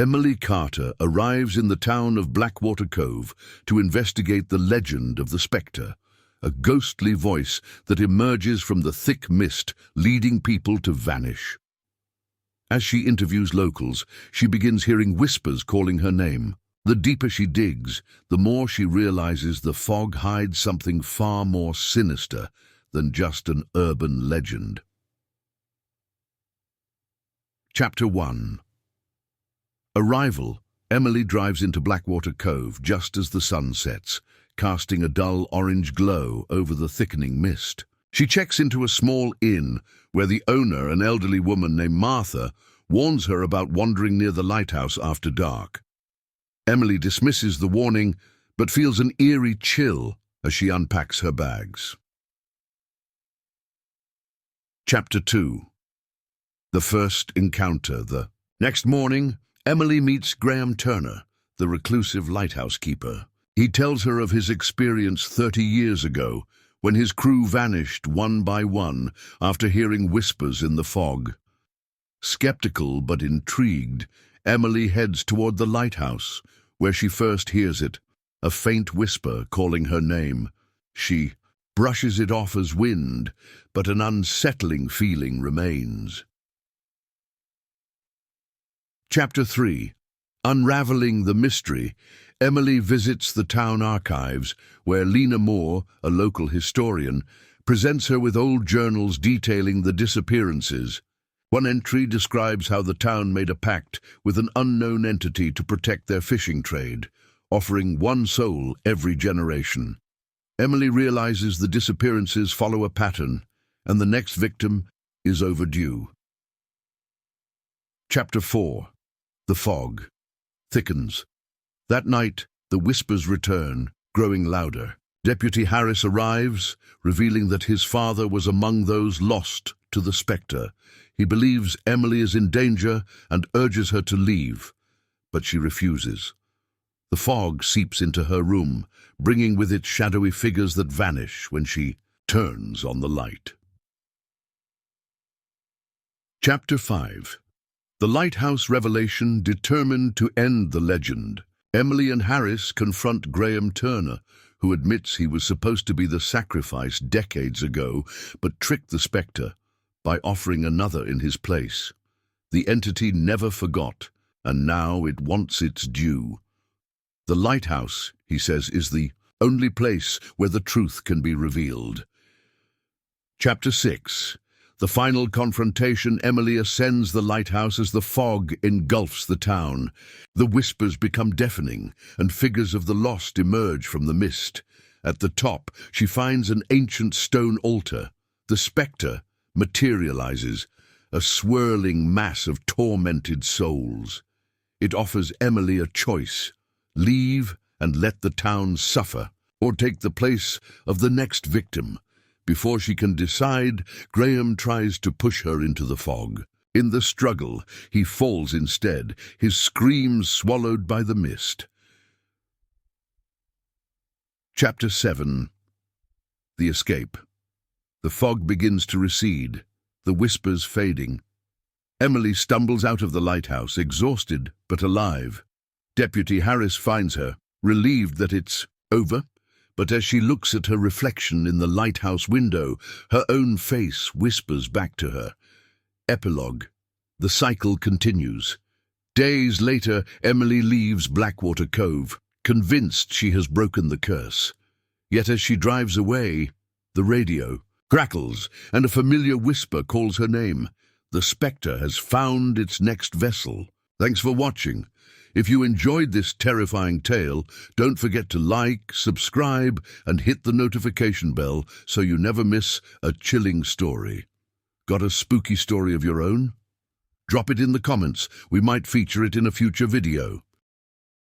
Emily Carter arrives in the town of Blackwater Cove to investigate the legend of the Spector, a ghostly voice that emerges from the thick mist, leading people to vanish. As she interviews locals, she begins hearing whispers calling her name. The deeper she digs, the more she realizes the fog hides something far more sinister than just an urban legend. Chapter 1. Arrival. Emily drives into Blackwater Cove just as the sun sets, casting a dull orange glow over the thickening mist. She checks into a small inn where the owner, an elderly woman named Martha, warns her about wandering near the lighthouse after dark. Emily dismisses the warning, but feels an eerie chill as she unpacks her bags. Chapter 2. The first encounter. The next morning, Emily meets Graham Turner, the reclusive lighthouse keeper. He tells her of his experience 30 years ago, when his crew vanished one by one after hearing whispers in the fog. Skeptical but intrigued, Emily heads toward the lighthouse, where she first hears it, a faint whisper calling her name. She brushes it off as wind, but an unsettling feeling remains. Chapter 3. Unraveling the mystery. Emily visits the town archives, where Lena Moore, a local historian, presents her with old journals detailing the disappearances. One entry describes how the town made a pact with an unknown entity to protect their fishing trade, offering one soul every generation. Emily realizes the disappearances follow a pattern, and the next victim is overdue. Chapter 4. The fog thickens. That night, the whispers return, growing louder. Deputy Harris arrives, revealing that his father was among those lost to the Spector. He believes Emily is in danger and urges her to leave, but she refuses. The fog seeps into her room, bringing with it shadowy figures that vanish when she turns on the light. Chapter 5. The lighthouse revelation determined to end the legend. Emily and Harris confront Graham Turner, who admits he was supposed to be the sacrifice decades ago, but tricked the Spector by offering another in his place. The entity never forgot, and now it wants its due. The lighthouse, he says, is the only place where the truth can be revealed. Chapter 6. The final confrontation. Emily ascends the lighthouse as the fog engulfs the town. The whispers become deafening, and figures of the lost emerge from the mist. At the top, she finds an ancient stone altar. The Spector materializes, a swirling mass of tormented souls. It offers Emily a choice: leave and let the town suffer, or take the place of the next victim. Before she can decide, Graham tries to push her into the fog. In the struggle, he falls instead, his screams swallowed by the mist. Chapter 7. The escape. The fog begins to recede, the whispers fading. Emily stumbles out of the lighthouse, exhausted but alive. Deputy Harris finds her, relieved that it's over. But as she looks at her reflection in the lighthouse window, her own face whispers back to her. Epilogue. The cycle continues. Days later, Emily leaves Blackwater Cove, convinced she has broken the curse. Yet as she drives away, the radio crackles, and a familiar whisper calls her name. The Spector has found its next vessel. Thanks for watching. If you enjoyed this terrifying tale, don't forget to like, subscribe, and hit the notification bell so you never miss a chilling story. Got a spooky story of your own? Drop it in the comments. We might feature it in a future video.